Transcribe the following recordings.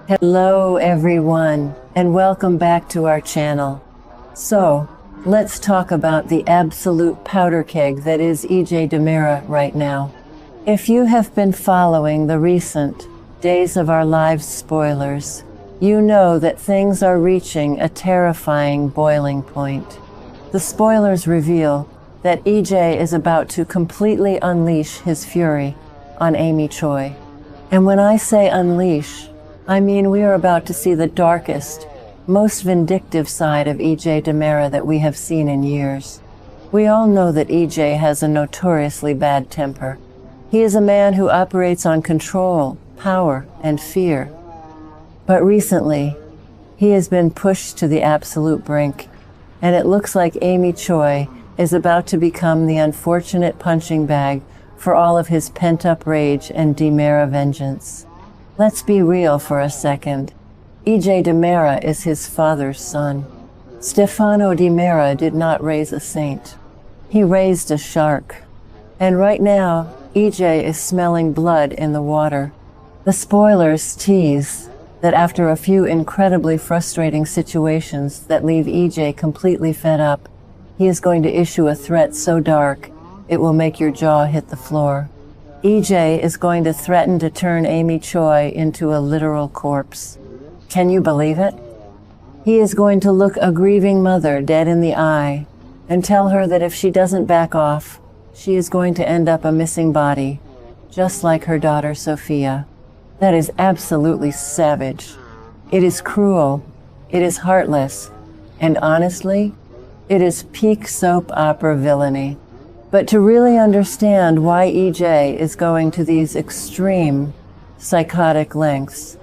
Hello everyone, and welcome back to our channel. So, let's talk about the absolute powder keg that is DiMera right now. If you have been following the recent Days of Our Lives spoilers, you know that things are reaching a terrifying boiling point. The spoilers reveal that EJ is about to completely unleash his fury on Amy Choi. And when I say unleash, I mean we are about to see the darkest, most vindictive side of DiMera that we have seen in years. We all know that EJ has a notoriously bad temper. He is a man who operates on control, power, and fear. But recently, he has been pushed to the absolute brink, and it looks like Amy Choi is about to become the unfortunate punching bag for all of his pent-up rage and DiMera vengeance. Let's be real for a second. DiMera is his father's son. Stefano DiMera did not raise a saint. He raised a shark. And right now, EJ is smelling blood in the water. The spoilers tease that after a few incredibly frustrating situations that leave EJ completely fed up, he is going to issue a threat so dark, it will make your jaw hit the floor. EJ is going to threaten to turn Amy Choi into a literal corpse. Can you believe it? He is going to look a grieving mother dead in the eye and tell her that if she doesn't back off, she is going to end up a missing body, just like her daughter Sophia. That is absolutely savage. It is cruel. It is heartless. And honestly, it is peak soap opera villainy. But to really understand why EJ is going to these extreme psychotic lengths,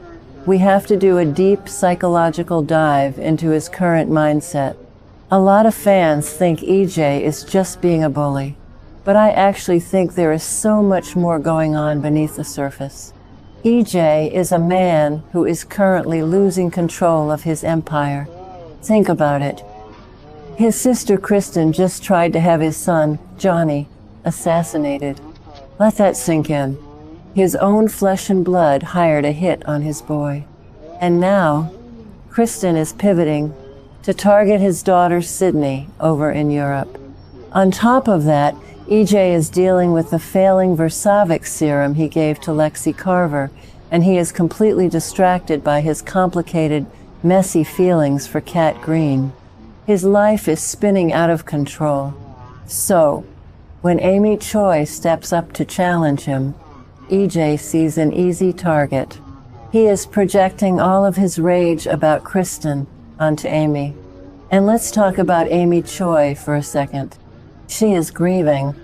we have to do a deep psychological dive into his current mindset. A lot of fans think EJ is just being a bully, but I actually think there is so much more going on beneath the surface. EJ is a man who is currently losing control of his empire. Think about it. His sister Kristen just tried to have his son, Johnny, assassinated. Let that sink in. His own flesh and blood hired a hit on his boy. And now, Kristen is pivoting to target his daughter Sydney over in Europe. On top of that, EJ is dealing with the failing Versavik serum he gave to Lexi Carver, and he is completely distracted by his complicated, messy feelings for Cat Green. His life is spinning out of control. So, when Amy Choi steps up to challenge him, EJ sees an easy target. He is projecting all of his rage about Kristen onto Amy. And let's talk about Amy Choi for a second. She is grieving.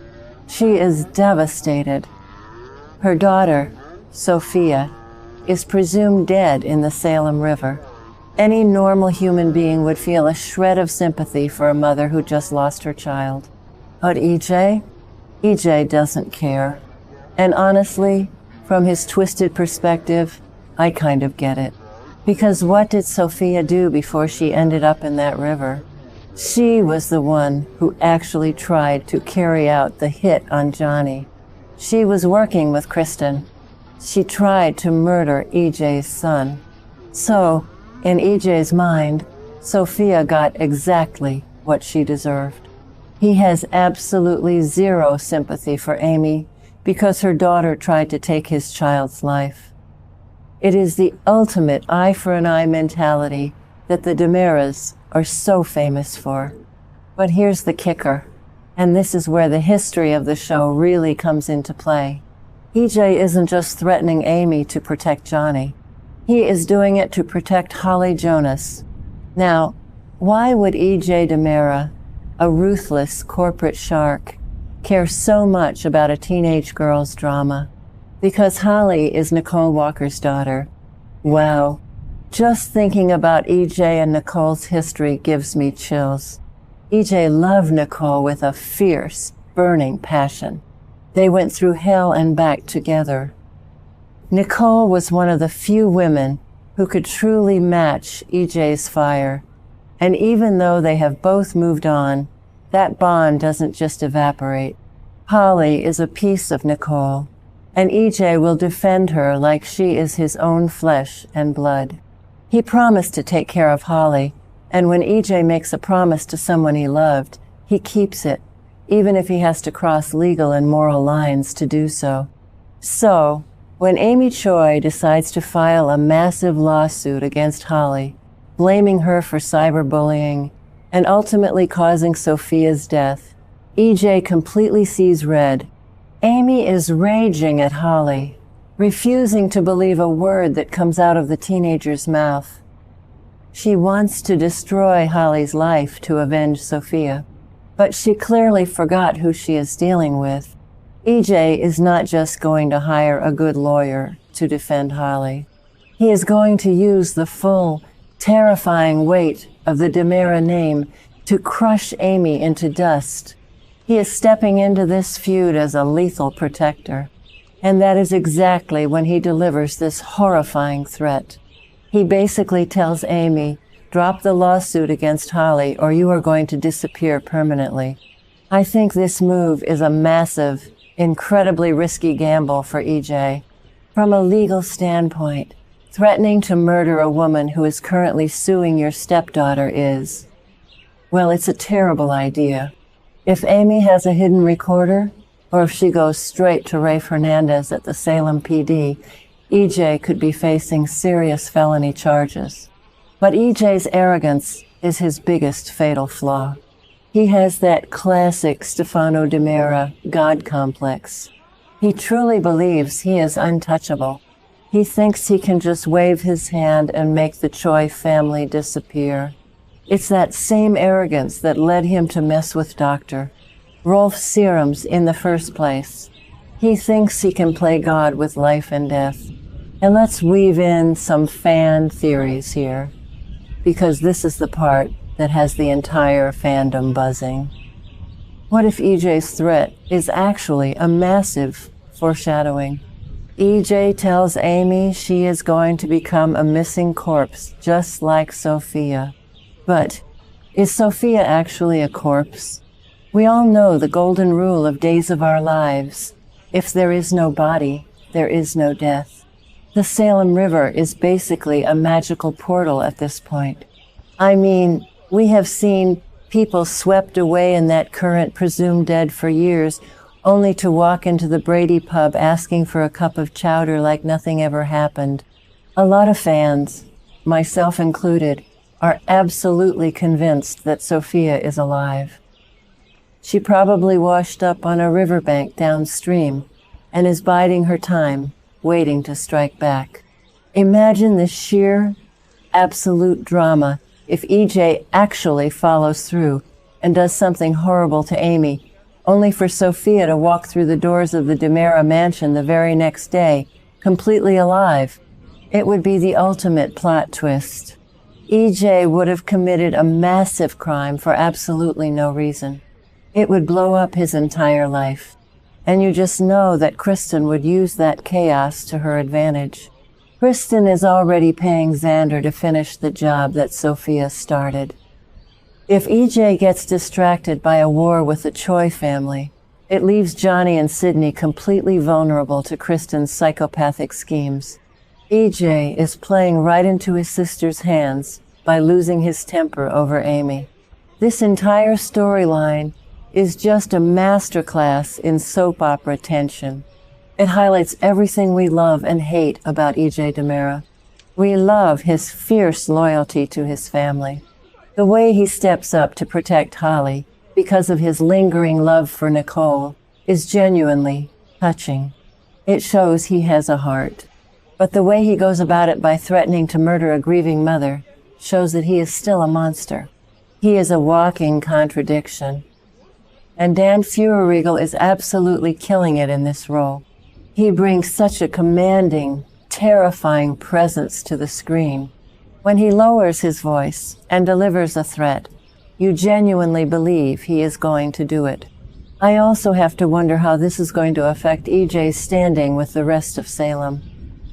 She is devastated. Her daughter, Sophia, is presumed dead in the Salem River. Any normal human being would feel a shred of sympathy for a mother who just lost her child. But EJ doesn't care. And honestly, from his twisted perspective, I kind of get it. Because what did Sophia do before she ended up in that river? She was the one who actually tried to carry out the hit on Johnny. She was working with Kristen. She tried to murder EJ's son. So, in EJ's mind, Sophia got exactly what she deserved. He has absolutely zero sympathy for Amy because her daughter tried to take his child's life. It is the ultimate eye for an eye mentality that the DiMeras are so famous for. But here's the kicker, and this is where the history of the show really comes into play. EJ isn't just threatening Amy to protect Johnny. He is doing it to protect Holly Jonas. Now, why would DiMera, a ruthless corporate shark, care so much about a teenage girl's drama? Because Holly is Nicole Walker's daughter. Wow. Just thinking about EJ and Nicole's history gives me chills. EJ loved Nicole with a fierce, burning passion. They went through hell and back together. Nicole was one of the few women who could truly match EJ's fire. And even though they have both moved on, that bond doesn't just evaporate. Holly is a piece of Nicole. and EJ will defend her like she is his own flesh and blood. He promised to take care of Holly, and when EJ makes a promise to someone he loved, he keeps it, even if he has to cross legal and moral lines to do so. So, when Amy Choi decides to file a massive lawsuit against Holly, blaming her for cyberbullying and ultimately causing Sophia's death, EJ completely sees red. Amy is raging at Holly, refusing to believe a word that comes out of the teenager's mouth. She wants to destroy Holly's life to avenge Sophia, but she clearly forgot who she is dealing with. EJ is not just going to hire a good lawyer to defend Holly. He is going to use the full, terrifying weight of the DiMera name to crush Amy into dust. He is stepping into this feud as a lethal protector, and that is exactly when he delivers this horrifying threat. He basically tells Amy, drop the lawsuit against Holly or you are going to disappear permanently. I think this move is a massive, incredibly risky gamble for EJ. From a legal standpoint, threatening to murder a woman who is currently suing your stepdaughter is, well, it's a terrible idea. If Amy has a hidden recorder, or if she goes straight to Ray Fernandez at the Salem PD, EJ could be facing serious felony charges. But EJ's arrogance is his biggest fatal flaw. He has that classic Stefano DiMera God complex. He truly believes he is untouchable. He thinks he can just wave his hand and make the Choi family disappear. It's that same arrogance that led him to mess with Dr. Rolf Serums in the first place. He thinks he can play God with life and death. And let's weave in some fan theories here, because this is the part that has the entire fandom buzzing. What if EJ's threat is actually a massive foreshadowing? EJ tells Amy she is going to become a missing corpse, just like Sophia. But is Sophia actually a corpse? We all know the golden rule of Days of Our Lives. If there is no body, there is no death. The Salem River is basically a magical portal at this point. I mean, we have seen people swept away in that current presumed dead for years, only to walk into the Brady pub asking for a cup of chowder like nothing ever happened. A lot of fans, myself included, are absolutely convinced that Sophia is alive. She probably washed up on a riverbank downstream and is biding her time, waiting to strike back. Imagine the sheer, absolute drama if EJ actually follows through and does something horrible to Amy, only for Sophia to walk through the doors of the DiMera mansion the very next day, completely alive. It would be the ultimate plot twist. EJ would have committed a massive crime for absolutely no reason. It would blow up his entire life. And you just know that Kristen would use that chaos to her advantage. Kristen is already paying Xander to finish the job that Sophia started. If EJ gets distracted by a war with the Choi family, it leaves Johnny and Sydney completely vulnerable to Kristen's psychopathic schemes. EJ is playing right into his sister's hands by losing his temper over Amy. This entire storyline is just a masterclass in soap opera tension. It highlights everything we love and hate about EJ DiMera. We love his fierce loyalty to his family. The way he steps up to protect Holly because of his lingering love for Nicole is genuinely touching. It shows he has a heart. But the way he goes about it by threatening to murder a grieving mother shows that he is still a monster. He is a walking contradiction. And Dan Feuerriegel is absolutely killing it in this role. He brings such a commanding, terrifying presence to the screen. When he lowers his voice and delivers a threat, you genuinely believe he is going to do it. I also have to wonder how this is going to affect EJ's standing with the rest of Salem.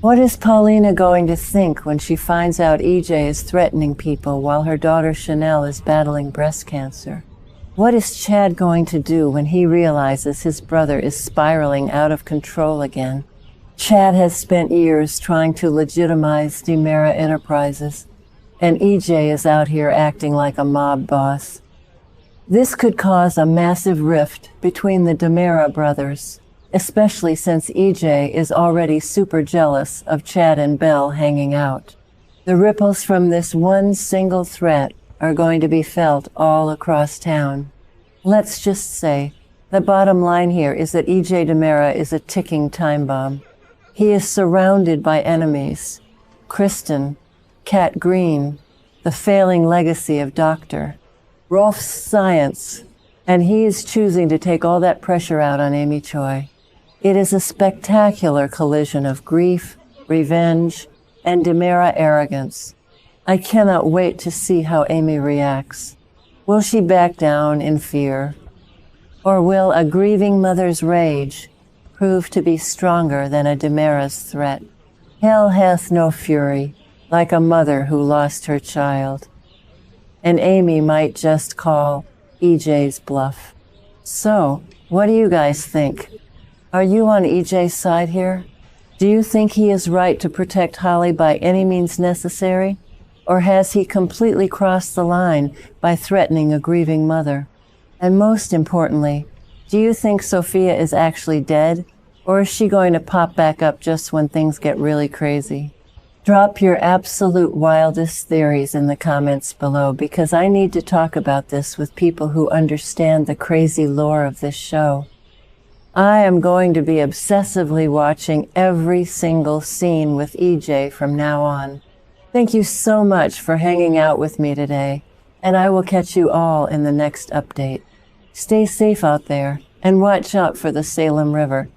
What is Paulina going to think when she finds out EJ is threatening people while her daughter Chanel is battling breast cancer? What is Chad going to do when he realizes his brother is spiraling out of control again? Chad has spent years trying to legitimize DiMera Enterprises, and EJ is out here acting like a mob boss. This could cause a massive rift between the DiMera brothers, especially since EJ is already super jealous of Chad and Belle hanging out. The ripples from this one single threat are going to be felt all across town. Let's just say, the bottom line here is that EJ DiMera is a ticking time bomb. He is surrounded by enemies. Kristen, Cat Green, the failing legacy of Dr. Rolf's science, and he is choosing to take all that pressure out on Amy Choi. It is a spectacular collision of grief, revenge, and DiMera arrogance. I cannot wait to see how Amy reacts. Will she back down in fear? Or will a grieving mother's rage prove to be stronger than a DiMera's threat? Hell hath no fury like a mother who lost her child. And Amy might just call EJ's bluff. So, what do you guys think? Are you on EJ's side here? Do you think he is right to protect Holly by any means necessary? Or has he completely crossed the line by threatening a grieving mother? And most importantly, do you think Sophia is actually dead? Or is she going to pop back up just when things get really crazy? Drop your absolute wildest theories in the comments below, because I need to talk about this with people who understand the crazy lore of this show. I am going to be obsessively watching every single scene with EJ from now on. Thank you so much for hanging out with me today, and I will catch you all in the next update. Stay safe out there, and watch out for the Salem River.